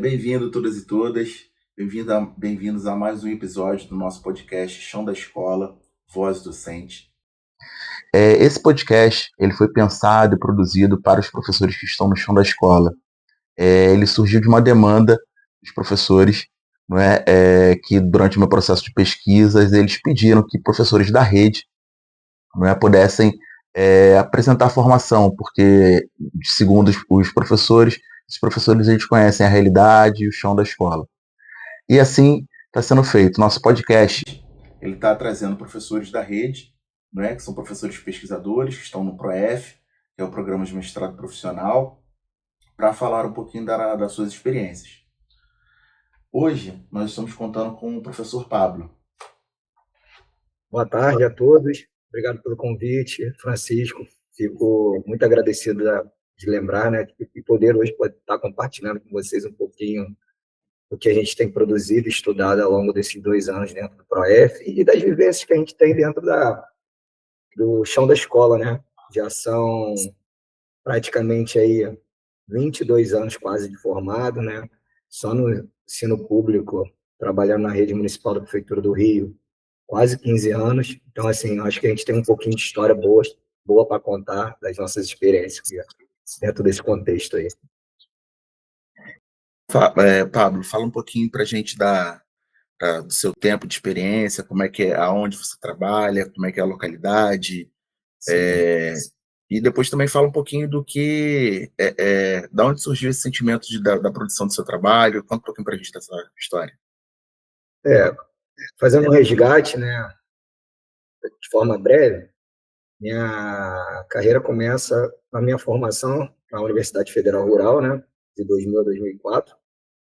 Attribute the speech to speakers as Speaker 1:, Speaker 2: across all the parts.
Speaker 1: Bem-vindo todas e todas, bem-vindos a mais um episódio do nosso podcast Chão da Escola, Voz Docente. Esse podcast ele foi pensado e produzido para os professores que estão no chão da escola. Ele surgiu de uma demanda dos professores, não é? Que durante o meu processo de pesquisas eles pediram que professores da rede, não é, pudessem apresentar formação, porque segundo os professores, os professores eles conhecem a realidade e o chão da escola. E assim está sendo feito. Nosso podcast ele está trazendo professores da rede, não é? Que são professores pesquisadores que estão no PROEF, que é o Programa de Mestrado Profissional, para falar um pouquinho das suas experiências. Hoje nós estamos contando com o professor Pablo.
Speaker 2: Boa tarde a todos. Obrigado pelo convite, Francisco. Fico muito agradecido de lembrar, né, e poder hoje estar compartilhando com vocês um pouquinho do que a gente tem produzido e estudado ao longo desses 2 anos dentro do PROEF e das vivências que a gente tem dentro do chão da escola, né? Já são praticamente aí 22 anos quase de formado, né? Só no ensino público, trabalhando na rede municipal da Prefeitura do Rio, quase 15 anos. Então, assim, acho que a gente tem um pouquinho de história boa para contar das nossas experiências dentro desse contexto aí.
Speaker 1: Pablo, fala um pouquinho para a gente do seu tempo de experiência, como é que é, aonde você trabalha, como é que é a localidade, e depois também fala um pouquinho do que, da onde surgiu esse sentimento da produção do seu trabalho, conta um pouquinho para a gente dessa história.
Speaker 2: Fazendo um resgate, né, de forma breve, minha carreira começa na minha formação na Universidade Federal Rural, né, de 2000 a 2004,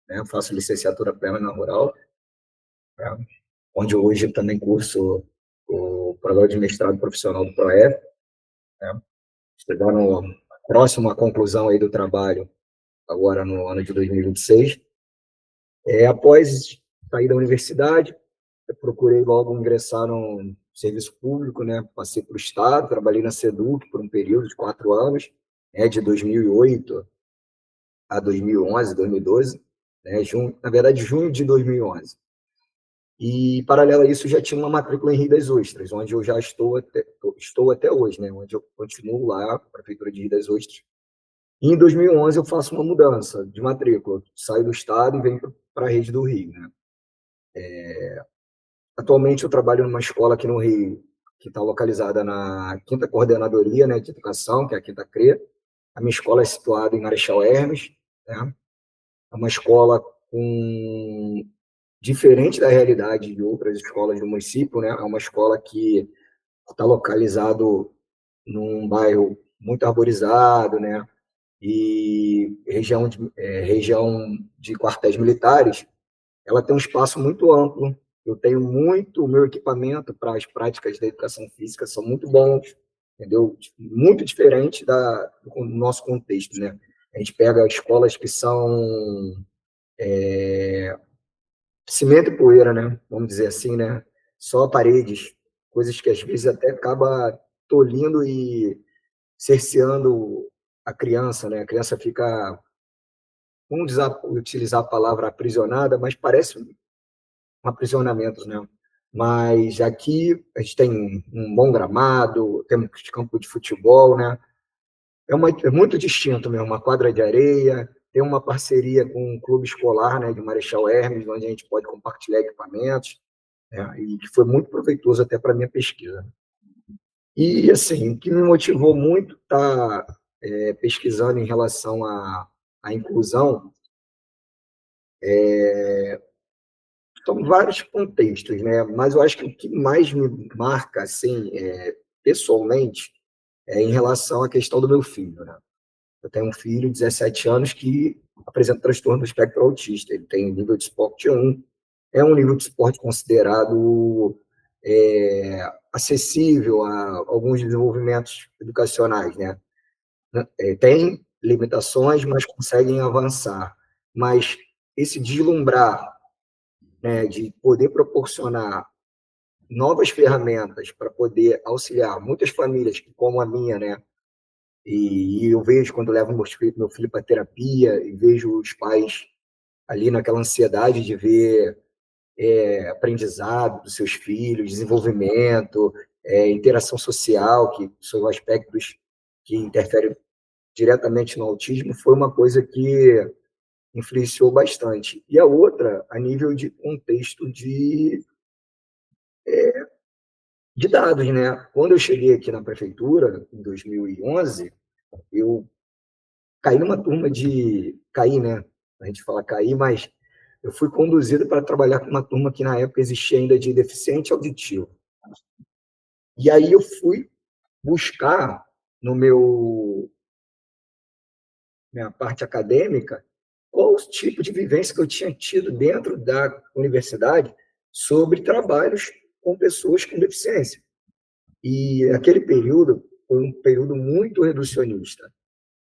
Speaker 2: né, faço licenciatura plena na Rural, né, onde hoje também curso o programa de mestrado profissional do PROEF, né, chegando próximo à conclusão aí do trabalho, agora no ano de 2026. Após sair da universidade, eu procurei logo ingressar no serviço público, né? Passei para o Estado, trabalhei na SEDUC por um período de 4 anos, de 2008 a 2011, 2012, né? Na verdade, junho de 2011. E, paralelo a isso, já tinha uma matrícula em Rio das Ostras, onde eu já estou até hoje, né? Onde eu continuo lá, na Prefeitura de Rio das Ostras. E em 2011 eu faço uma mudança de matrícula, saio do Estado e venho para a rede do Rio, né? Atualmente eu trabalho numa escola aqui no Rio, que está localizada na 5ª Coordenadoria, né, de Educação, que é a 5ª CRE. A minha escola é situada em Marechal Hermes, né? É uma escola diferente da realidade de outras escolas do município, né? É uma escola que está localizado num bairro muito arborizado, né? E região de quartéis militares. Ela tem um espaço muito amplo. Eu tenho o meu equipamento para as práticas da educação física são muito bons, entendeu? Muito diferente do nosso contexto, né? A gente pega escolas que são cimento e poeira, né? Vamos dizer assim, né? Só paredes, coisas que às vezes até acaba tolhindo e cerceando a criança, né? A criança fica, vamos utilizar a palavra aprisionada, mas parece um aprisionamento, né? Mas aqui a gente tem um bom gramado, temos campo de futebol, né? É muito distinto mesmo, uma quadra de areia, tem uma parceria com um clube escolar, né, de Marechal Hermes, onde a gente pode compartilhar equipamentos, né, e que foi muito proveitoso até para a minha pesquisa. E, assim, o que me motivou muito estar pesquisando em relação à inclusão são vários contextos, né? Mas eu acho que o que mais me marca, assim, pessoalmente, é em relação à questão do meu filho, né? Eu tenho um filho de 17 anos que apresenta transtorno do espectro autista. Ele tem nível de esporte 1. É um nível de esporte considerado acessível a alguns desenvolvimentos educacionais, né? Tem limitações, mas conseguem avançar. Mas esse deslumbrar, né, de poder proporcionar novas ferramentas para poder auxiliar muitas famílias, como a minha, né? E eu vejo quando eu levo meu filho para terapia e vejo os pais ali naquela ansiedade de ver aprendizado dos seus filhos, desenvolvimento, interação social, que são aspectos que interferem diretamente no autismo, foi uma coisa que influenciou bastante. E a outra, a nível de contexto de dados, né? Quando eu cheguei aqui na prefeitura, em 2011, eu caí numa turma de... Caí, né? A gente fala cair, mas eu fui conduzido para trabalhar com uma turma que na época existia ainda de deficiente auditivo. E aí eu fui buscar no minha parte acadêmica qual o tipo de vivência que eu tinha tido dentro da universidade sobre trabalhos com pessoas com deficiência. E aquele período foi um período muito reducionista.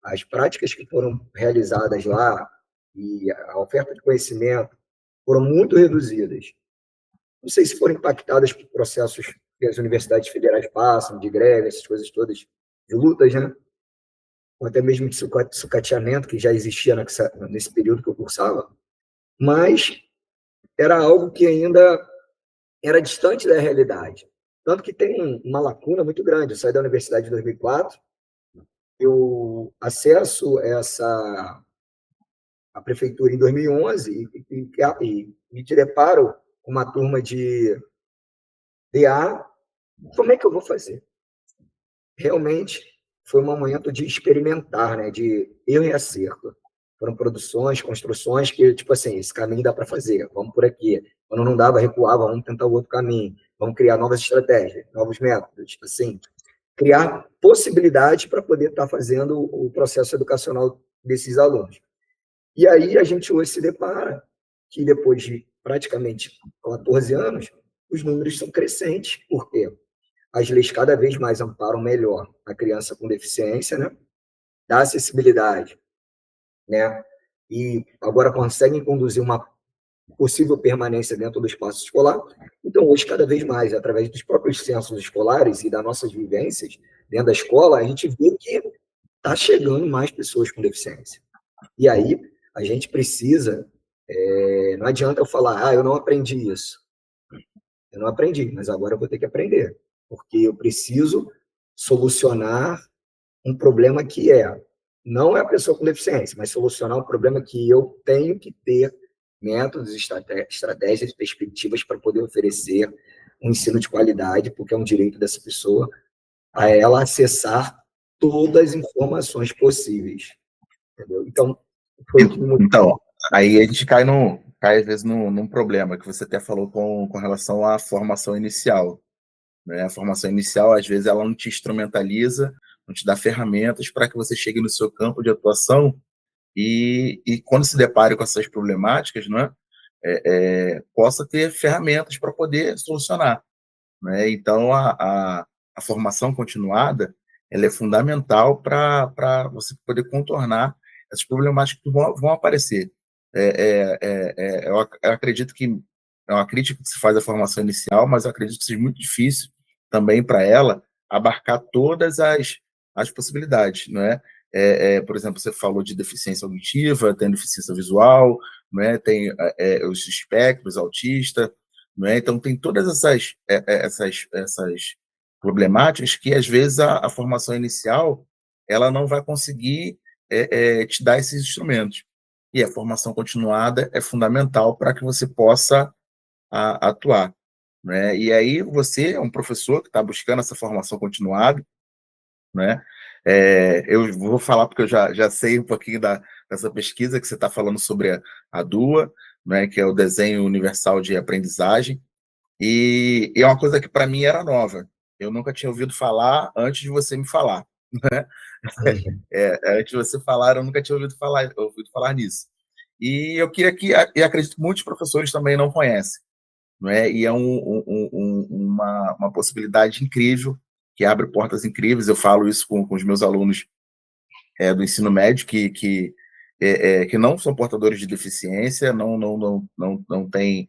Speaker 2: As práticas que foram realizadas lá e a oferta de conhecimento foram muito reduzidas. Não sei se foram impactadas por processos que as universidades federais passam, de greve, essas coisas todas, de lutas, né? Ou até mesmo de sucateamento, que já existia nesse período que eu cursava, mas era algo que ainda era distante da realidade. Tanto que tem uma lacuna muito grande. Eu saí da universidade em 2004, eu acesso a prefeitura em 2011 e me deparo com uma turma de DA. Como é que eu vou fazer? Realmente foi um momento de experimentar, né, de erro e acerto. Foram produções, construções que, tipo assim, esse caminho dá para fazer, vamos por aqui. Quando não dava, recuava, vamos tentar o outro caminho, vamos criar novas estratégias, novos métodos, tipo assim, criar possibilidades para poder estar fazendo o processo educacional desses alunos. E aí a gente hoje se depara que depois de praticamente 14 anos, os números são crescentes. Por quê? As leis cada vez mais amparam melhor a criança com deficiência, né? Da acessibilidade, né? E agora conseguem conduzir uma possível permanência dentro do espaço escolar. Então, hoje, cada vez mais, através dos próprios censos escolares e das nossas vivências dentro da escola, a gente vê que está chegando mais pessoas com deficiência. E aí, a gente precisa... não adianta eu falar, eu não aprendi isso. Eu não aprendi, mas agora eu vou ter que aprender, porque eu preciso solucionar um problema que não é a pessoa com deficiência, mas solucionar um problema que eu tenho que ter métodos, estratégias, perspectivas para poder oferecer um ensino de qualidade, porque é um direito dessa pessoa a ela acessar todas as informações possíveis. Entendeu? Então, foi o que me motivou.
Speaker 1: Então, aí a gente cai às vezes num problema que você até falou com relação à formação inicial, né? A formação inicial, às vezes, ela não te instrumentaliza, não te dá ferramentas para que você chegue no seu campo de atuação e quando se depare com essas problemáticas, né, possa ter ferramentas para poder solucionar, né? Então, a formação continuada, ela é fundamental para você poder contornar essas problemáticas que vão aparecer. Eu acredito que é uma crítica que se faz à formação inicial, mas eu acredito que seja muito difícil também para ela abarcar todas as possibilidades, não é? Por exemplo, você falou de deficiência auditiva, tem deficiência visual, não é? Tem os espectros, autista, não é? Então, tem todas essas problemáticas que, às vezes, a formação inicial ela não vai conseguir te dar esses instrumentos. E a formação continuada é fundamental para que você possa atuar, né? E aí você é um professor que está buscando essa formação continuada, né? Eu vou falar porque eu já sei um pouquinho dessa pesquisa que você está falando sobre a DUA, né, que é o Desenho Universal de Aprendizagem, e é uma coisa que para mim era nova. Eu nunca tinha ouvido falar antes de você me falar, né?
Speaker 2: Uhum.
Speaker 1: Antes de você falar, eu nunca tinha ouvido falar nisso. E eu queria e acredito que muitos professores também não conhecem, não é? E é uma possibilidade incrível, que abre portas incríveis. Eu falo isso com os meus alunos do ensino médio, que não são portadores de deficiência, não têm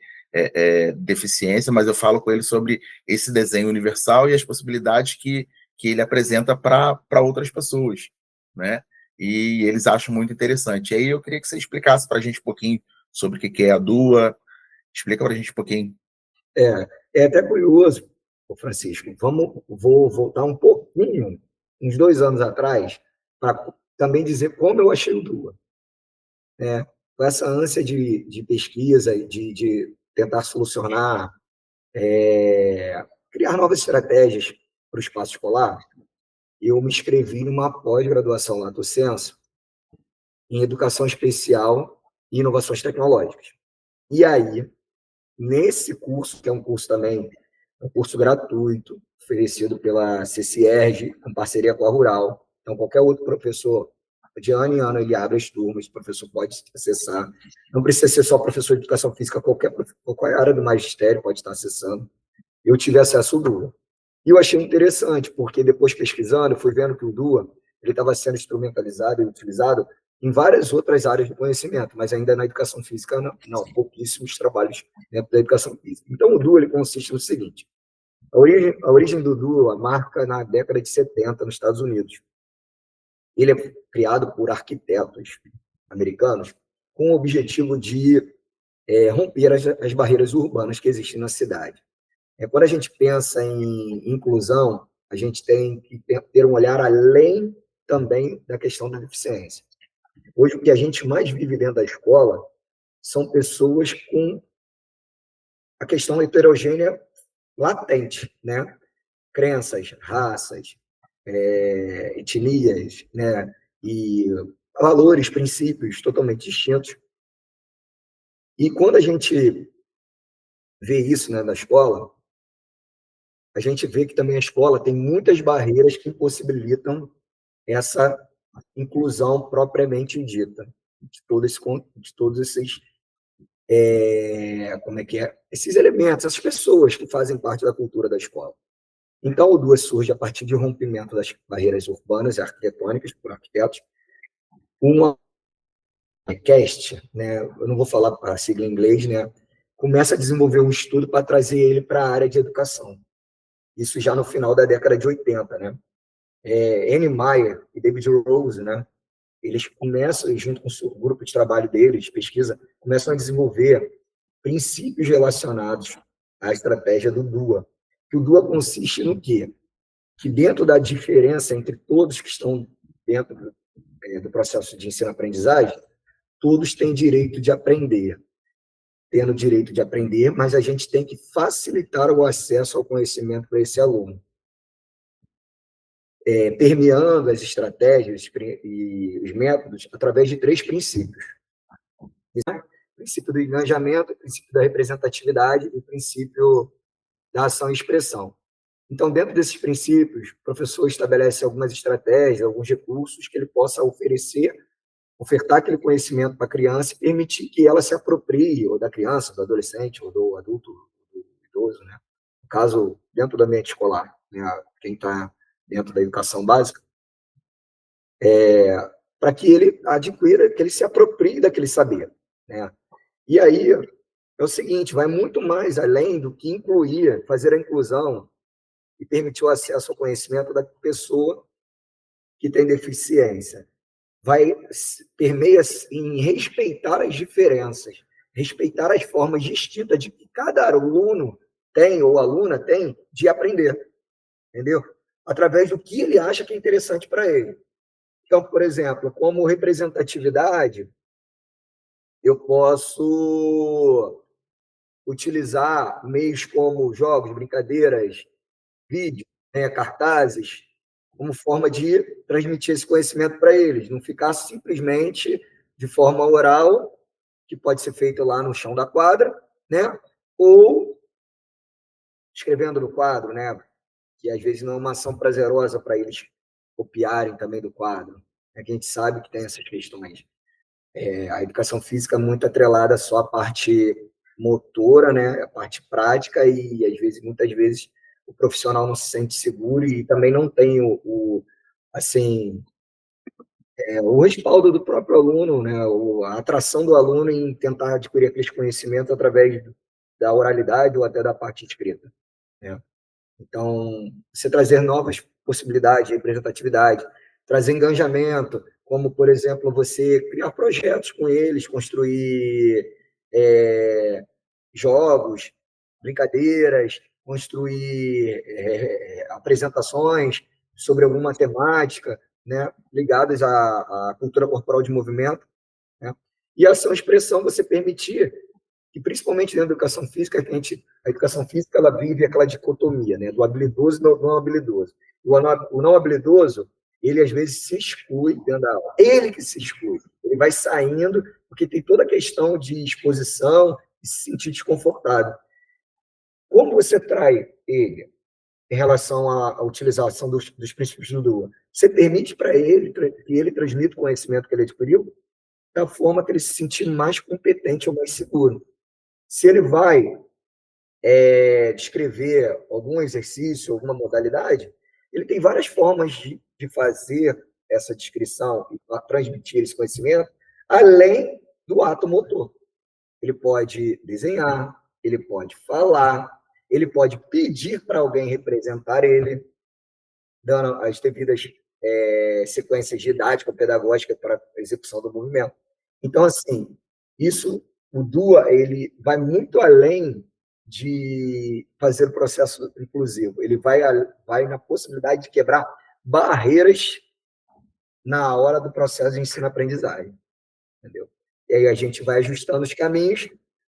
Speaker 1: deficiência, mas eu falo com eles sobre esse desenho universal e as possibilidades que ele apresenta para outras pessoas, né? E eles acham muito interessante. E aí eu queria que você explicasse para a gente um pouquinho sobre o que é a DUA. Explica para a gente um pouquinho.
Speaker 2: É até curioso, Francisco. Vou voltar um pouquinho, uns 2 anos atrás, para também dizer como eu achei o DUA. Com essa ânsia de pesquisa e de tentar solucionar, criar novas estratégias para o espaço escolar, eu me inscrevi numa pós-graduação Lato Sensu em Educação Especial e Inovações Tecnológicas. E aí, nesse curso, que é um curso também, um curso gratuito, oferecido pela CCERJ, em parceria com a Rural. Então, qualquer outro professor, de ano em ano, ele abre as turmas, o professor pode acessar. Não precisa ser só professor de educação física, qualquer área do magistério pode estar acessando. Eu tive acesso ao DUA. E eu achei interessante, porque depois pesquisando, eu fui vendo que o DUA ele estava sendo instrumentalizado e utilizado em várias outras áreas do conhecimento, mas ainda na educação física, não pouquíssimos trabalhos dentro da educação física. Então, o DUA ele consiste no seguinte: a origem do DUA marca na década de 70, nos Estados Unidos. Ele é criado por arquitetos americanos com o objetivo de romper as barreiras urbanas que existem na cidade. Quando a gente pensa em inclusão, a gente tem que ter um olhar além também da questão da deficiência. Hoje, o que a gente mais vive dentro da escola são pessoas com a questão heterogênea latente, né? Crenças, raças, etnias, né? E valores, princípios totalmente distintos. E quando a gente vê isso, né, na escola, a gente vê que também a escola tem muitas barreiras que impossibilitam essa inclusão propriamente dita, de todos esses, esses elementos, essas pessoas que fazem parte da cultura da escola. Então, o DUA surge a partir de rompimento das barreiras urbanas e arquitetônicas por arquitetos, uma CAST, né, eu não vou falar a sigla em inglês, né, começa a desenvolver um estudo para trazer ele para a área de educação. Isso já no final da década de 80, né? Annie Meyer e David Rose, né? Eles começam, junto com o grupo de trabalho deles, de pesquisa, começam a desenvolver princípios relacionados à estratégia do DUA. Que o DUA consiste no quê? Que dentro da diferença entre todos que estão dentro do processo de ensino-aprendizagem, todos têm direito de aprender. Tendo direito de aprender, mas a gente tem que facilitar o acesso ao conhecimento para esse aluno. Permeando as estratégias e os métodos através de 3 princípios. O princípio do engajamento, o princípio da representatividade e o princípio da ação e expressão. Então, dentro desses princípios, o professor estabelece algumas estratégias, alguns recursos que ele possa ofertar aquele conhecimento para a criança e permitir que ela se aproprie, ou da criança, do adolescente, ou do adulto, do idoso, né? No caso, dentro do ambiente escolar, né? Quem está dentro da educação básica, para que ele adquira, que ele se aproprie daquele saber, né? E aí, é o seguinte, vai muito mais além do que incluir, fazer a inclusão e permitir o acesso ao conhecimento da pessoa que tem deficiência. Permeia em respeitar as diferenças, respeitar as formas distintas de que cada aluno tem, ou aluna tem, de aprender, entendeu? Através do que ele acha que é interessante para ele. Então, por exemplo, como representatividade, eu posso utilizar meios como jogos, brincadeiras, vídeos, né, cartazes, como forma de transmitir esse conhecimento para eles, não ficar simplesmente de forma oral, que pode ser feito lá no chão da quadra, né, ou escrevendo no quadro, né, que às vezes não é uma ação prazerosa para eles copiarem também do quadro. A gente sabe que tem essas questões. A educação física é muito atrelada só à parte motora, né, a parte prática, e às vezes, muitas vezes, o profissional não se sente seguro e também não tem o respaldo do próprio aluno, né, a atração do aluno em tentar adquirir aqueles conhecimentos através da oralidade ou até da parte escrita, né? Então, você trazer novas possibilidades de representatividade, trazer engajamento, como, por exemplo, você criar projetos com eles, construir jogos, brincadeiras, construir apresentações sobre alguma temática, né, ligadas à cultura corporal de movimento, né? E ação-expressão, você permitir que, principalmente dentro da educação física, a educação física ela vive aquela dicotomia, né, do habilidoso e do não habilidoso. O não habilidoso, ele às vezes se exclui dentro da aula. Ele que se exclui. Ele vai saindo, porque tem toda a questão de exposição e se sentir desconfortável. Como você trai ele em relação à utilização dos princípios do Dua? Você permite para ele que ele transmita o conhecimento que ele adquiriu da forma que ele se sentir mais competente ou mais seguro. Se ele vai descrever algum exercício, alguma modalidade, ele tem várias formas de fazer essa descrição e transmitir esse conhecimento, além do ato motor. Ele pode desenhar, ele pode falar, ele pode pedir para alguém representar ele, dando as devidas sequências didático-pedagógicas para a execução do movimento. Então, assim, o DUA, ele vai muito além de fazer o processo inclusivo. Ele vai na possibilidade de quebrar barreiras na hora do processo de ensino-aprendizagem, entendeu? E aí a gente vai ajustando os caminhos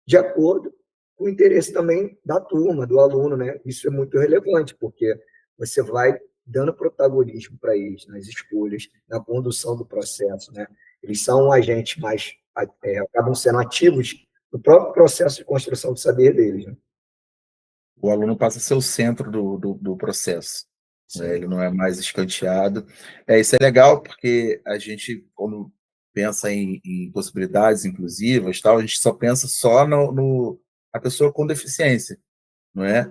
Speaker 2: de acordo com o interesse também da turma, do aluno, né? Isso é muito relevante, porque você vai dando protagonismo para eles nas escolhas, na condução do processo, né? Eles são agentes mais, acabam sendo ativos no próprio processo de construção do saber deles, né?
Speaker 1: O aluno passa a ser o centro do processo, né? Ele não é mais escanteado. Isso é legal, porque a gente, quando pensa em possibilidades inclusivas, tal, a gente só pensa só a pessoa com deficiência, não é?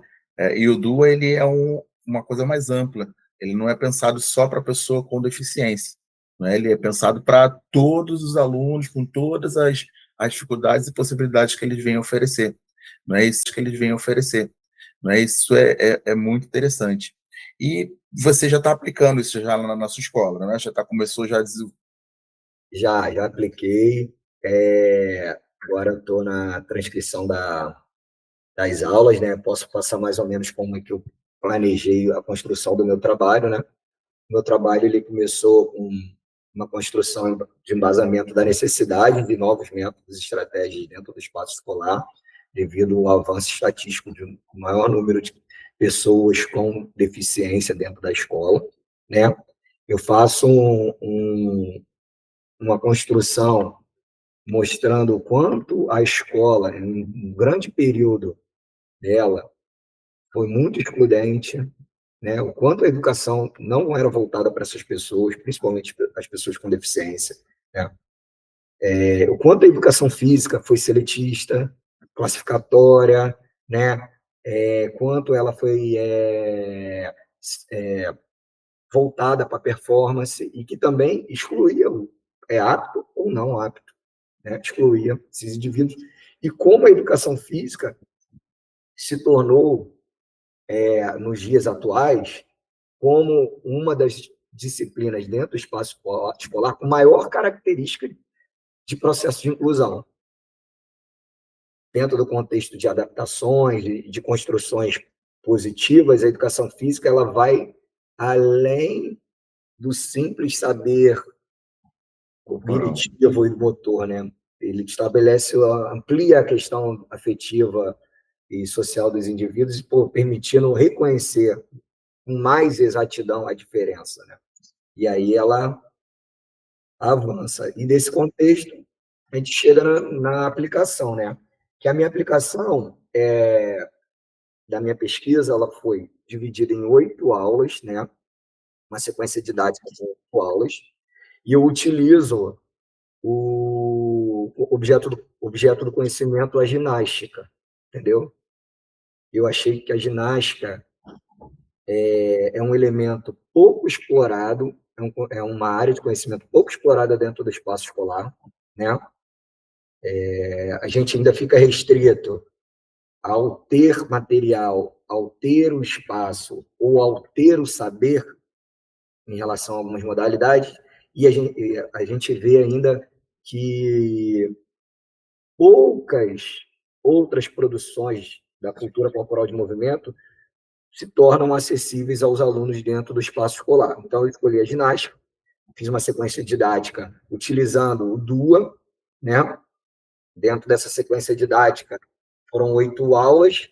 Speaker 1: E o DUA, ele é uma coisa mais ampla. Ele não é pensado só para a pessoa com deficiência, não é? Ele é pensado para todos os alunos, com todas as dificuldades e possibilidades que eles vêm oferecer. Não é isso que eles vêm oferecer. Não é? Isso é muito interessante. E você já está aplicando isso já na sua escola, né? Começou já a
Speaker 2: Já apliquei. Agora estou na transcrição das aulas, né? Posso passar mais ou menos como é que eu planejei a construção do meu trabalho, né? O meu trabalho ele começou com uma construção de embasamento da necessidade de novos métodos e estratégias dentro do espaço escolar, devido ao avanço estatístico de um maior número de pessoas com deficiência dentro da escola, né? Eu faço uma construção mostrando o quanto a escola, em um grande período dela, foi muito excludente, né? O quanto a educação não era voltada para essas pessoas, principalmente as pessoas com deficiência, né? O quanto a educação física foi seletista, classificatória, né? Quanto ela foi voltada para performance e que também excluía o apto ou não apto, né? Excluía esses indivíduos. E como a educação física se tornou, nos dias atuais, como uma das disciplinas dentro do espaço escolar com maior característica de processo de inclusão. Dentro do contexto de adaptações, de construções positivas, a educação física ela vai além do simples saber cognitivo e motor, né? Ele estabelece, amplia a questão afetiva e social dos indivíduos, e permitindo reconhecer com mais exatidão a diferença, né? E aí ela avança. E nesse contexto, a gente chega na aplicação, né? Que a minha aplicação da minha pesquisa ela foi dividida em 8 aulas, né? Uma sequência didática de 8 aulas, e eu utilizo o objeto do conhecimento, a ginástica, entendeu? Eu achei que a ginástica é um elemento pouco explorado, é uma área de conhecimento pouco explorada dentro do espaço escolar, né? A gente ainda fica restrito ao ter material, ao ter o espaço ou ao ter o saber em relação a algumas modalidades, e a gente vê ainda que poucas outras produções da cultura corporal de movimento se tornam acessíveis aos alunos dentro do espaço escolar. Então, eu escolhi a ginástica, fiz uma sequência didática utilizando o DUA, né? Dentro dessa sequência didática, foram 8 aulas,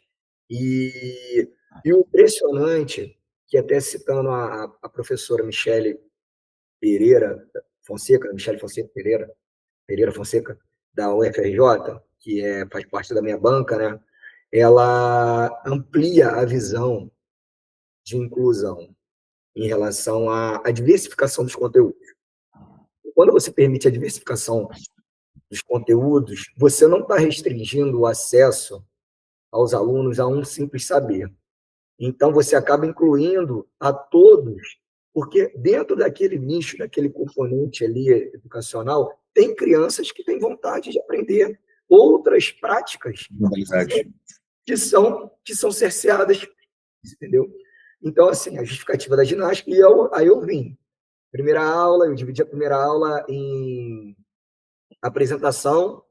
Speaker 2: e o impressionante, que até citando a professora Michele Pereira Fonseca, da UFRJ, que faz parte da minha banca, né? Ela amplia a visão de inclusão em relação à diversificação dos conteúdos. Quando você permite a diversificação dos conteúdos, você não está restringindo o acesso aos alunos a um simples saber. Então, você acaba incluindo a todos, porque dentro daquele nicho, daquele componente ali educacional, tem crianças que têm vontade de aprender outras práticas que são cerceadas, entendeu? Então, assim, a justificativa da ginástica, e aí eu vim. Primeira aula, eu dividi a primeira aula em apresentação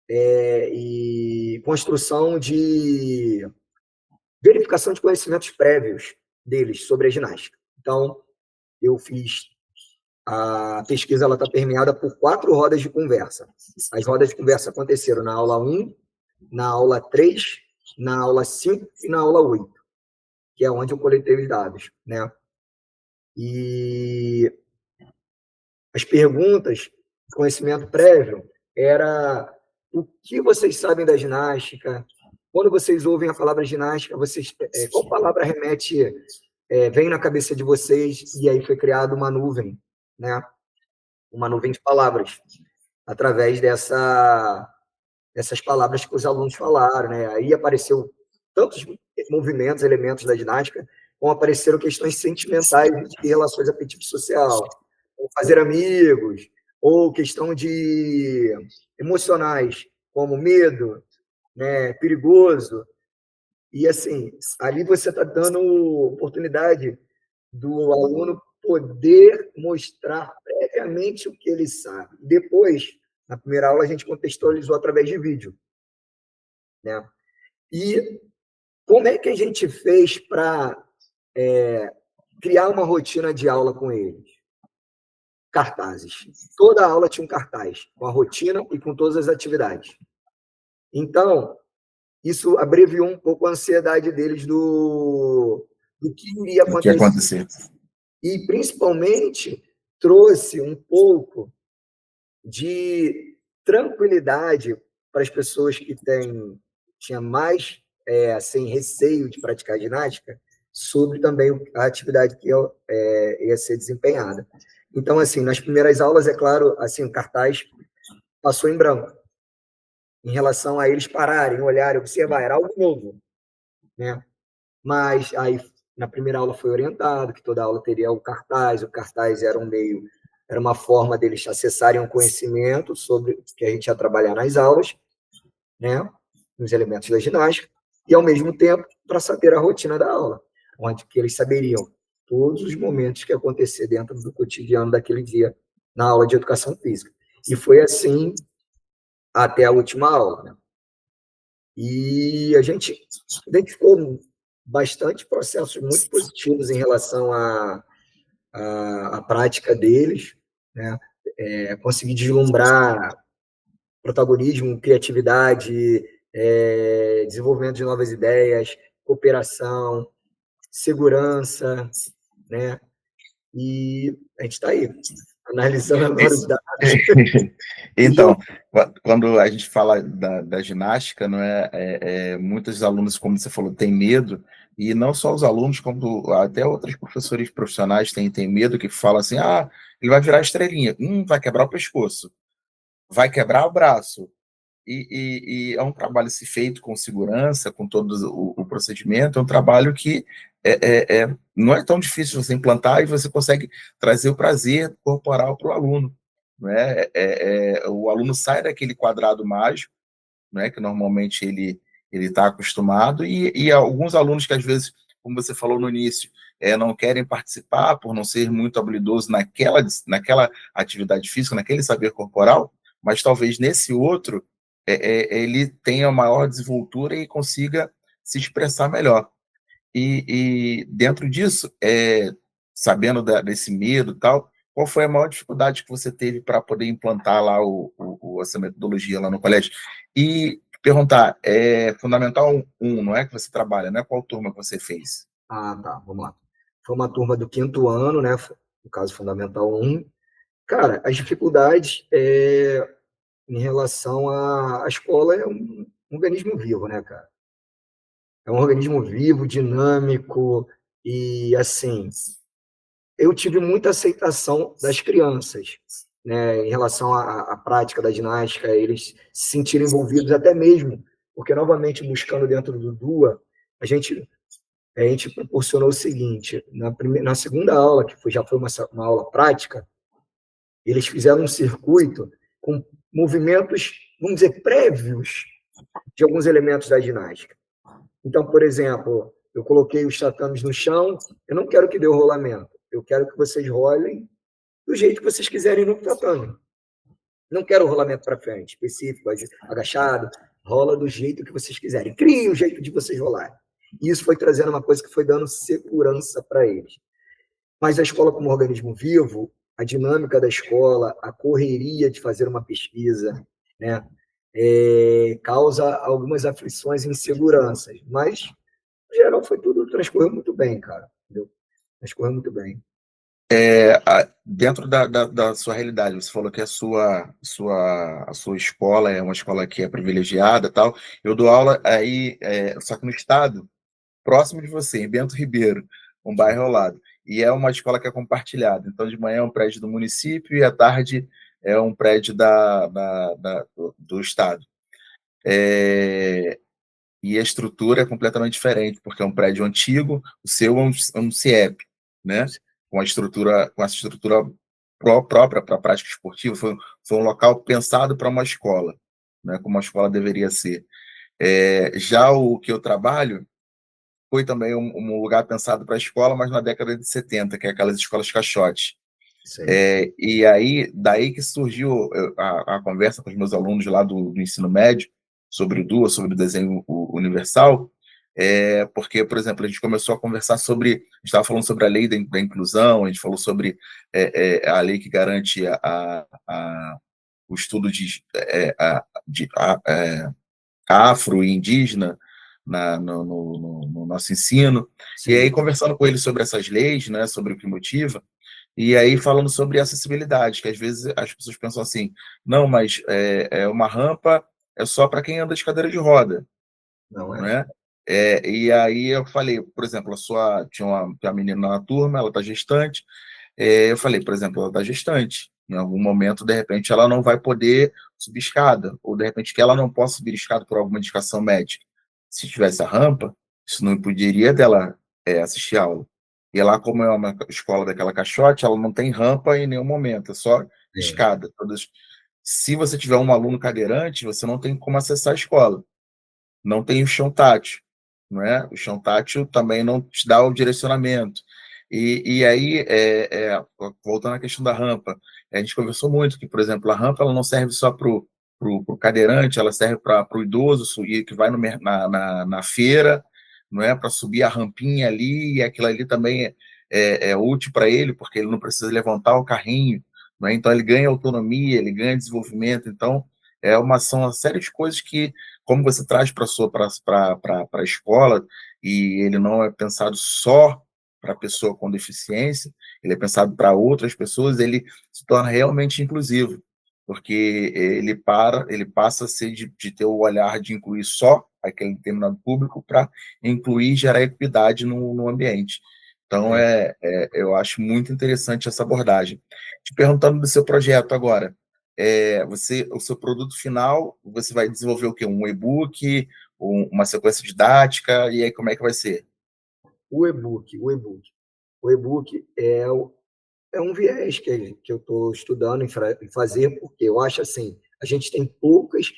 Speaker 2: e construção de verificação de conhecimentos prévios deles sobre a ginástica. Então, eu fiz a pesquisa, ela está permeada por 4 rodas de conversa. As rodas de conversa aconteceram na aula 1, na aula 3, na aula 5 e na aula 8, que é onde eu coletei os dados, né? E as perguntas de conhecimento prévio era: o que vocês sabem da ginástica? Quando vocês ouvem a palavra ginástica, qual palavra vem na cabeça de vocês? E aí foi criada uma nuvem, né? Uma nuvem de palavras, através dessas palavras que os alunos falaram, né? Aí apareceu tantos movimentos, elementos da ginástica, como apareceram questões sentimentais de relações afetivo-social, ou fazer amigos, ou questão de emocionais, como medo, né, perigoso. E, assim, ali você está dando oportunidade do aluno poder mostrar previamente o que ele sabe. Depois, na primeira aula, a gente contextualizou através de vídeo, né? E como é que a gente fez para criar uma rotina de aula com eles? Cartazes. Toda aula tinha um cartaz, com a rotina e com todas as atividades. Então, isso abreviou um pouco a ansiedade deles do que iria acontecer. E, principalmente, trouxe um pouco de tranquilidade para as pessoas que tinham mais assim, receio de praticar ginástica, sobre também a atividade que ia ser desempenhada. Então, assim, nas primeiras aulas, é claro, assim, o cartaz passou em branco, em relação a eles pararem, olharem, observar, era algo novo, né? Mas aí, na primeira aula foi orientado que toda aula teria o cartaz era era uma forma deles acessarem um conhecimento sobre o que a gente ia trabalhar nas aulas, né? Nos elementos da ginástica, e, ao mesmo tempo, para saber a rotina da aula, onde que eles saberiam todos os momentos que ia acontecer dentro do cotidiano daquele dia, na aula de educação física. E foi assim até a última aula, né? E a gente identificou bastante processos muito positivos em relação à prática deles, né? Conseguir deslumbrar protagonismo, criatividade, desenvolvimento de novas ideias, cooperação, segurança, né? E a gente está aí, analisando agora os dados.
Speaker 1: Então, quando a gente fala da ginástica, não muitos alunos, como você falou, têm medo, e não só os alunos, como até outros professores profissionais têm medo, que falam assim: ele vai virar estrelinha, vai quebrar o pescoço, vai quebrar o braço. E é um trabalho se feito com segurança, com todo o procedimento, é um trabalho que não é tão difícil você implantar, e você consegue trazer o prazer corporal para o aluno. Né? O aluno sai daquele quadrado mágico, né, que normalmente ele está acostumado, e alguns alunos que, às vezes, como você falou no início, não querem participar por não ser muito habilidoso naquela atividade física, naquele saber corporal, mas talvez nesse outro ele tenha maior desenvoltura e consiga se expressar melhor. E dentro disso, sabendo desse medo e tal, qual foi a maior dificuldade que você teve para poder implantar lá essa metodologia lá no colégio? E perguntar, Fundamental 1, não é que você trabalha, né? Qual turma que você fez?
Speaker 2: Ah, tá, vamos lá. Foi uma turma do 5º ano, né? No caso, Fundamental 1. Cara, as dificuldades em relação à escola é um organismo vivo, né, cara? É um organismo vivo, dinâmico, e assim, eu tive muita aceitação das crianças, né, em relação à prática da ginástica, eles se sentirem envolvidos até mesmo, porque, novamente, buscando dentro do DUA, a gente proporcionou o seguinte: na segunda aula, já foi uma aula prática, eles fizeram um circuito com movimentos, vamos dizer, prévios de alguns elementos da ginástica. Então, por exemplo, eu coloquei os tatames no chão, eu não quero que dê o rolamento, eu quero que vocês rolem do jeito que vocês quiserem no tatame. Não quero o rolamento para frente, específico, agachado, rola do jeito que vocês quiserem. Crie o jeito de vocês rolarem. E isso foi trazendo uma coisa que foi dando segurança para eles. Mas a escola como organismo vivo, a dinâmica da escola, a correria de fazer uma pesquisa, né, causa algumas aflições e inseguranças. Mas, no geral, transcorreu muito bem, cara. Entendeu? Transcorreu muito bem.
Speaker 1: Dentro da sua realidade, você falou que a sua escola é uma escola que é privilegiada e tal. Eu dou aula aí, só que no estado, próximo de você, em Bento Ribeiro, um bairro ao lado. E é uma escola que é compartilhada. Então, de manhã é um prédio do município e à tarde é um prédio do estado. E a estrutura é completamente diferente, porque é um prédio antigo, o seu é um CIEP, né? Com essa estrutura própria para a prática esportiva. Foi um local pensado para uma escola, né? Como uma escola deveria ser. Já o que eu trabalho foi também um lugar pensado para a escola, mas na década de 70, que é aquelas escolas caixotes. E aí, daí que surgiu a conversa com os meus alunos lá do ensino médio, sobre o DUA, sobre o desenho universal, porque, por exemplo, a gente começou a conversar sobre, a gente estava falando sobre a lei da inclusão, a gente falou sobre a lei que garante o estudo de afro e indígena no nosso ensino,
Speaker 2: Sim.
Speaker 1: E aí conversando com eles sobre essas leis, né, sobre o que motiva, e aí falando sobre acessibilidade, que às vezes as pessoas pensam assim, não, mas uma rampa é só para quem anda de cadeira de roda,
Speaker 2: Não é?
Speaker 1: né? E aí eu falei, por exemplo, tinha uma menina na turma, ela está gestante, eu falei, por exemplo, ela está gestante, em algum momento, de repente, ela não vai poder subir escada, ou de repente que ela não possa subir escada por alguma indicação médica. Se tivesse a rampa, isso não impediria dela assistir a aula. E lá, como é uma escola daquela caixote, ela não tem rampa em nenhum momento, é só escada. Se você tiver um aluno cadeirante, você não tem como acessar a escola. Não tem o chão tátil, não é? O chão tátil também não te dá o direcionamento. E aí, voltando à questão da rampa, a gente conversou muito que, por exemplo, a rampa ela não serve só para o cadeirante, ela serve para o idoso que vai na feira, não é? Para subir a rampinha ali, e aquilo ali também é útil para ele, porque ele não precisa levantar o carrinho, não é? Então ele ganha autonomia, ele ganha desenvolvimento. Então, são uma série de coisas que, como você traz para a escola, e ele não é pensado só para a pessoa com deficiência, ele é pensado para outras pessoas, ele se torna realmente inclusivo, porque ele passa a ser de ter o olhar de incluir só aquele determinado público para incluir e gerar equidade no ambiente. Então, eu acho muito interessante essa abordagem. Te perguntando do seu projeto agora, o seu produto final, você vai desenvolver o quê? Um e-book, uma sequência didática, e aí como é que vai ser?
Speaker 2: O e-book. O e-book é um viés que eu estou estudando em fazer, porque eu acho assim, a gente tem poucas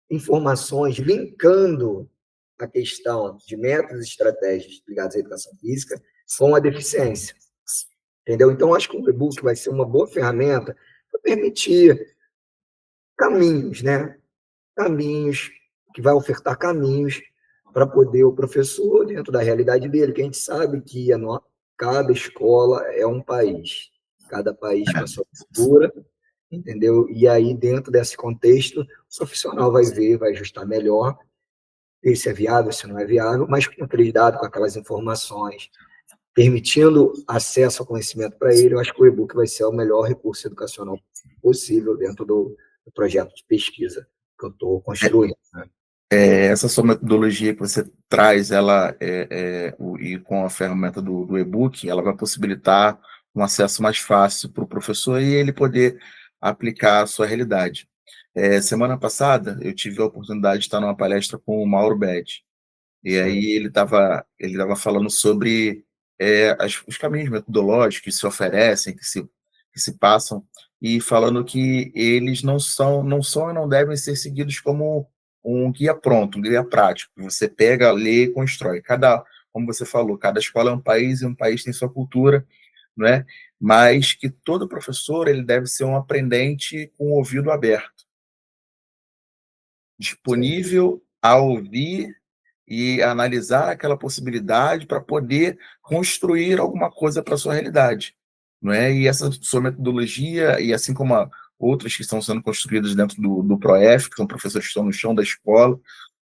Speaker 2: informações linkando a questão de métodos e estratégias ligadas à educação física com a deficiência. Entendeu? Então, acho que o e-book vai ser uma boa ferramenta para permitir caminhos, né? Caminhos, que vai ofertar caminhos para poder o professor, dentro da realidade dele, que a gente sabe que cada escola é um país, cada país com a sua cultura, entendeu? E aí, dentro desse contexto, o profissional vai ver, vai ajustar melhor, ver se é viável, se não é viável, mas com aqueles dados, com aquelas informações, permitindo acesso ao conhecimento para ele, eu acho que o e-book vai ser o melhor recurso educacional possível dentro do projeto de pesquisa que eu estou construindo, né?
Speaker 1: Essa sua metodologia que você traz, e com a ferramenta do e-book, ela vai possibilitar um acesso mais fácil para o professor e ele poder aplicar a sua realidade. Semana passada, eu tive a oportunidade de estar numa palestra com o Mauro Betti, e
Speaker 2: Sim,
Speaker 1: aí ele estava falando sobre os caminhos metodológicos que se oferecem, que se passam, e falando que eles não são e não devem ser seguidos como um guia pronto, um guia prático, que você pega, lê e constrói. Como você falou, cada escola é um país e um país tem sua cultura, não é? Mas que todo professor ele deve ser um aprendente com o ouvido aberto,
Speaker 2: sim.
Speaker 1: disponível a ouvir e analisar aquela possibilidade para poder construir alguma coisa para a sua realidade, não é? E essa sua metodologia, e assim como outras que estão sendo construídas dentro do ProF, que são professores que estão no chão da escola,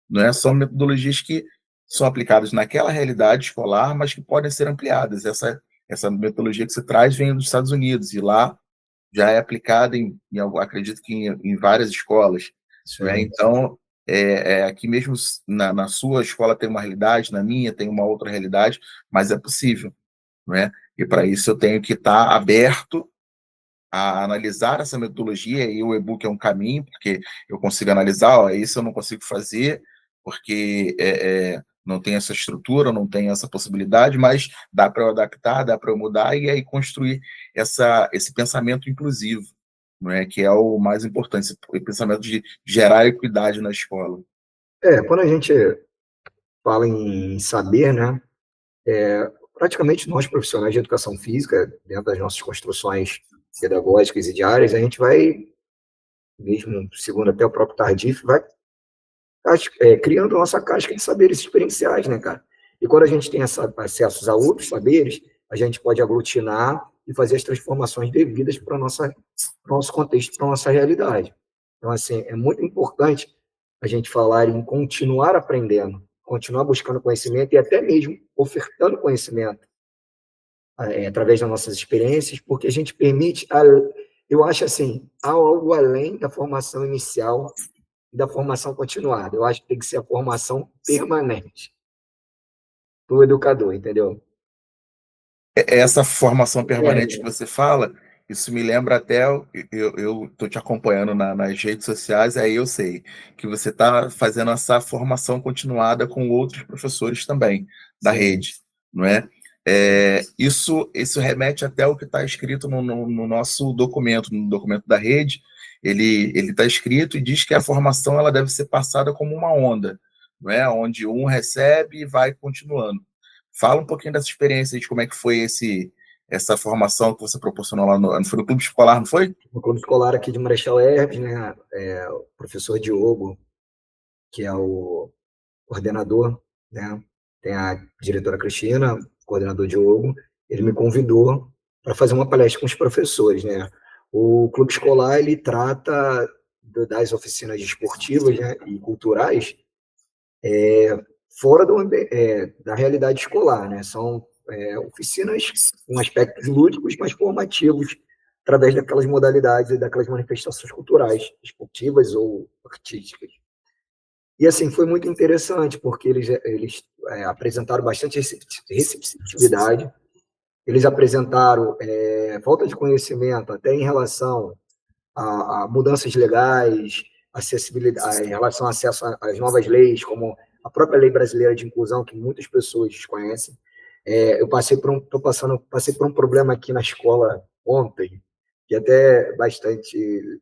Speaker 1: não é? São metodologias que são aplicadas naquela realidade escolar, mas que podem ser ampliadas. Essa metodologia que você traz vem dos Estados Unidos, e lá já é aplicada acredito que em várias escolas, né?
Speaker 2: Sim.
Speaker 1: Então, aqui mesmo na sua escola tem uma realidade, na minha tem uma outra realidade, mas é possível, né? E para isso eu tenho que estar aberto a analisar essa metodologia, e o e-book é um caminho, porque eu consigo analisar, ó, isso eu não consigo fazer, porque não tem essa estrutura, não tem essa possibilidade, mas dá para eu adaptar, dá para eu mudar, e aí construir esse pensamento inclusivo, não é? Que é o mais importante, esse pensamento de gerar equidade na escola.
Speaker 2: Quando a gente fala em saber, né, praticamente nós profissionais de educação física, dentro das nossas construções pedagógicas e diárias, a gente vai, mesmo segundo até o próprio Tardif, vai criando nossa casca de saberes experienciais, né, cara? E quando a gente tem acessos a outros saberes, a gente pode aglutinar e fazer as transformações devidas para o nosso contexto, para a nossa realidade. Então, assim, é muito importante a gente falar em continuar aprendendo, continuar buscando conhecimento e até mesmo ofertando conhecimento através das nossas experiências, porque a gente permite, eu acho assim, algo além da formação inicial e da formação continuada. Eu acho que tem que ser a formação permanente do educador, entendeu?
Speaker 1: Essa formação permanente que
Speaker 2: É,
Speaker 1: você fala, isso me lembra até, eu estou te acompanhando nas redes sociais, aí eu sei que você está fazendo essa formação continuada com outros professores também da
Speaker 2: sim,
Speaker 1: rede, não é?
Speaker 2: sim.
Speaker 1: Isso remete até ao que está escrito no nosso documento, no documento da rede. Ele está escrito e diz que a formação ela deve ser passada como uma onda, não é? Onde um recebe e vai continuando. Fala um pouquinho dessa experiência de como é que foi essa formação que você proporcionou lá foi no clube escolar, não foi?
Speaker 2: No clube escolar aqui de Marechal Hermes, né, o professor Diogo, que é o coordenador, né, tem a diretora Cristina, o coordenador Diogo, ele me convidou para fazer uma palestra com os professores, né. O clube escolar, ele trata das oficinas esportivas, né, e culturais fora da realidade escolar, né? São oficinas com aspectos lúdicos, mas formativos, através daquelas modalidades e daquelas manifestações culturais, esportivas ou artísticas. E assim, foi muito interessante, porque eles apresentaram bastante receptividade, eles apresentaram falta de conhecimento até em relação a mudanças legais, acessibilidade, em relação ao acesso às novas leis, como a própria lei brasileira de inclusão, que muitas pessoas desconhecem. Eu passei por um problema aqui na escola ontem, que é até bastante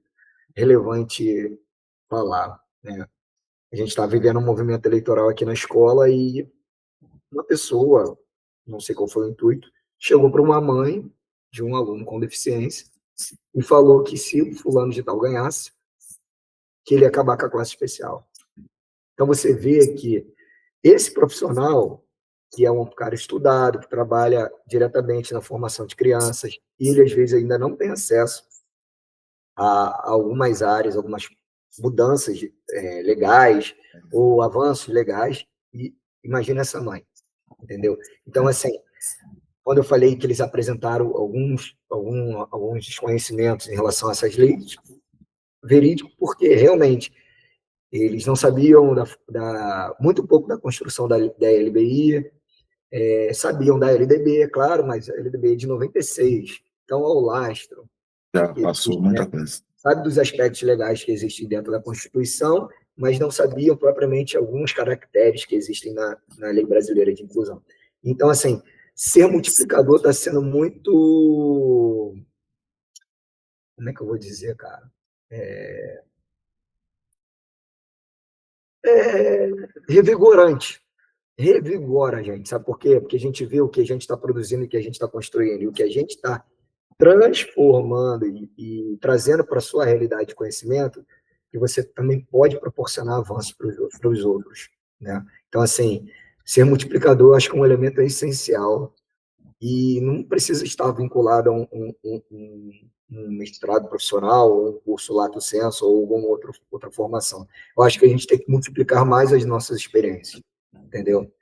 Speaker 2: relevante falar, né? A gente está vivendo um movimento eleitoral aqui na escola e uma pessoa, não sei qual foi o intuito, chegou para uma mãe de um aluno com deficiência e falou que se o fulano de tal ganhasse, que ele ia acabar com a classe especial. Então, você vê que esse profissional, que é um cara estudado, que trabalha diretamente na formação de crianças, e ele, às vezes, ainda não tem acesso a algumas áreas, algumas mudanças legais ou avanços legais, e imagina essa mãe, entendeu? Então, assim, quando eu falei que eles apresentaram alguns desconhecimentos em relação a essas leis, verídico, porque realmente eles não sabiam muito pouco da construção da LBI, sabiam da LDB, claro, mas a LDB é de 96, então ao lastro.
Speaker 1: Já passou muita coisa.
Speaker 2: Sabe dos aspectos legais que existem dentro da Constituição, mas não sabiam propriamente alguns caracteres que existem na Lei Brasileira de Inclusão. Então, assim, ser multiplicador está sendo muito... Como é que eu vou dizer, cara? Revigorante. Revigora a gente, sabe por quê? Porque a gente vê o que a gente está produzindo e o que a gente está construindo, e o que a gente está transformando e trazendo para a sua realidade de conhecimento, que você também pode proporcionar avanços para os outros, né? Então, assim, ser multiplicador, acho que é um elemento essencial e não precisa estar vinculado a um mestrado profissional, ou um curso lato sensu, ou alguma outra formação. Eu acho que a gente tem que multiplicar mais as nossas experiências, entendeu?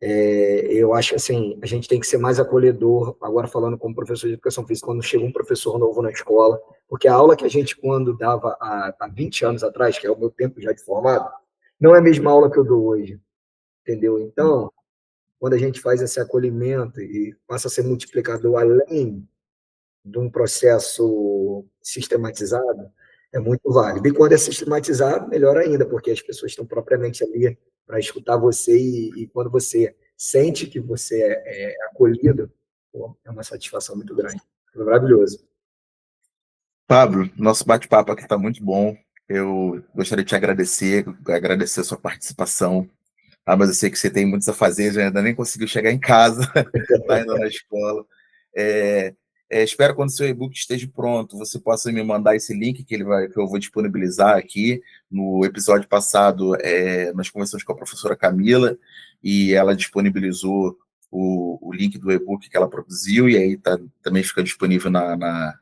Speaker 2: Eu acho que assim, a gente tem que ser mais acolhedor, agora falando como professor de educação física, quando chega um professor novo na escola, porque a aula que a gente, quando dava há 20 anos atrás, que é o meu tempo já de formado, não é a mesma aula que eu dou hoje, entendeu? Então, quando a gente faz esse acolhimento e passa a ser multiplicador além de um processo sistematizado, é muito válido. E quando é sistematizado, melhor ainda, porque as pessoas estão propriamente ali para escutar você e quando você sente que você é acolhido, pô, é uma satisfação muito grande. É maravilhoso.
Speaker 1: Pablo, nosso bate-papo aqui está muito bom. Eu gostaria de te agradecer a sua participação. Mas eu sei que você tem muitos afazeres, ainda nem conseguiu chegar em casa, está ainda na escola. Espero quando o seu e-book esteja pronto, você possa me mandar esse link que eu vou disponibilizar aqui. No episódio passado, nós conversamos com a professora Camila e ela disponibilizou o link do e-book que ela produziu, e aí também fica disponível na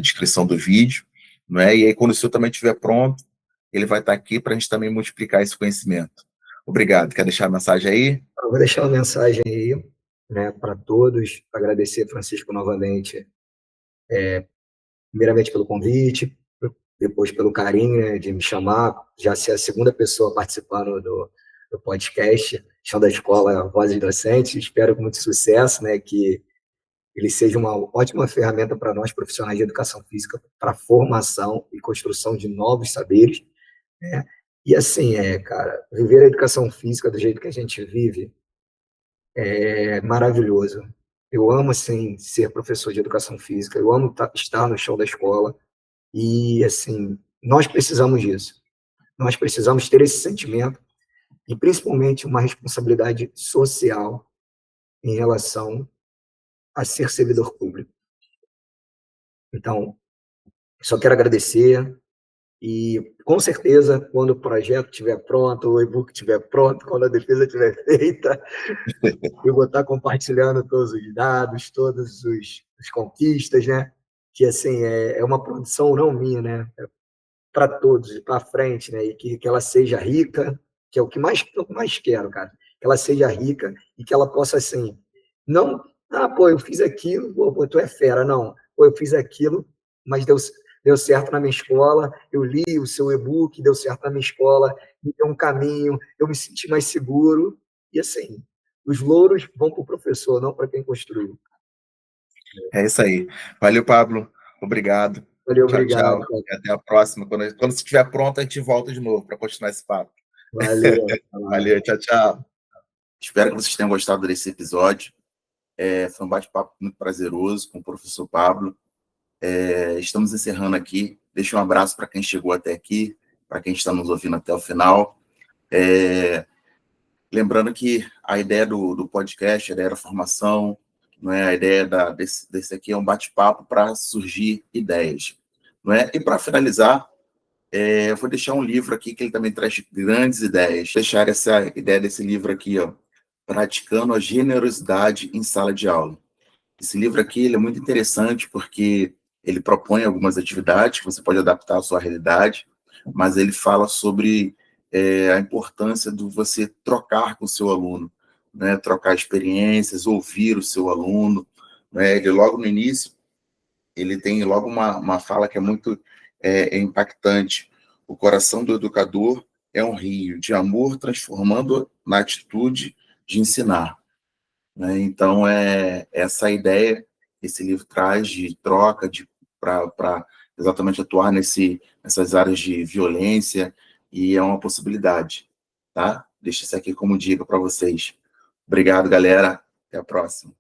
Speaker 1: descrição do vídeo. Não é? E aí, quando o seu também estiver pronto, ele vai estar aqui para a gente também multiplicar esse conhecimento. Obrigado. Quer deixar a mensagem aí?
Speaker 2: Eu vou deixar uma mensagem aí, né, para todos. Agradecer, Francisco, novamente, primeiramente pelo convite, depois pelo carinho, né, de me chamar, já ser a segunda pessoa participando do podcast Chão da Escola Vozes Docentes. Espero com muito sucesso, né, que ele seja uma ótima ferramenta para nós, profissionais de educação física, para formação e construção de novos saberes, né? E assim, cara, viver a educação física do jeito que a gente vive é maravilhoso. Eu amo, assim, ser professor de educação física, eu amo estar no chão da escola, e, assim, nós precisamos disso. Nós precisamos ter esse sentimento e, principalmente, uma responsabilidade social em relação a ser servidor público. Então, só quero agradecer e, com certeza, quando o projeto estiver pronto, o e-book estiver pronto, quando a defesa estiver feita, eu vou estar compartilhando todos os dados, todas as conquistas, né? Que, assim, é uma produção não minha, né? Para todos, para frente, né? E que ela seja rica, que é o que eu mais quero, cara. Que ela seja rica e que ela possa, assim, não, pô, eu fiz aquilo, pô, tu é fera, não. Pô, eu fiz aquilo, mas deu certo na minha escola, eu li o seu e-book, deu certo na minha escola, me deu um caminho, eu me senti mais seguro, e assim, os louros vão para o professor, não para quem construiu.
Speaker 1: É isso aí. Valeu, Pablo. Obrigado.
Speaker 2: Valeu,
Speaker 1: Tchau,
Speaker 2: obrigado.
Speaker 1: tchau. E até a próxima. Quando você estiver pronto, a gente volta de novo para continuar esse papo.
Speaker 2: Valeu.
Speaker 1: Valeu, tchau, tchau. Espero que vocês tenham gostado desse episódio. Foi um bate-papo muito prazeroso com o professor Pablo. Estamos encerrando aqui. Deixa um abraço para quem chegou até aqui, para quem está nos ouvindo até o final. Lembrando que a ideia do podcast, a ideia da formação, não é? A ideia desse aqui é um bate-papo para surgir ideias. Não é? E para finalizar, Eu vou deixar um livro aqui que ele também traz grandes ideias. Vou deixar essa ideia desse livro aqui, ó, Praticando a Generosidade em Sala de Aula. Esse livro aqui ele é muito interessante porque ele propõe algumas atividades que você pode adaptar à sua realidade, mas ele fala sobre a importância de você trocar com o seu aluno, né? Trocar experiências, ouvir o seu aluno. Né? Ele, logo no início, ele tem logo uma fala que é muito impactante. O coração do educador é um rio de amor transformando na atitude de ensinar. Né? Então, essa ideia que esse livro traz de troca para exatamente atuar nessas áreas de violência, e é uma possibilidade. Tá? Deixo isso aqui como dica para vocês. Obrigado, galera. Até a próxima.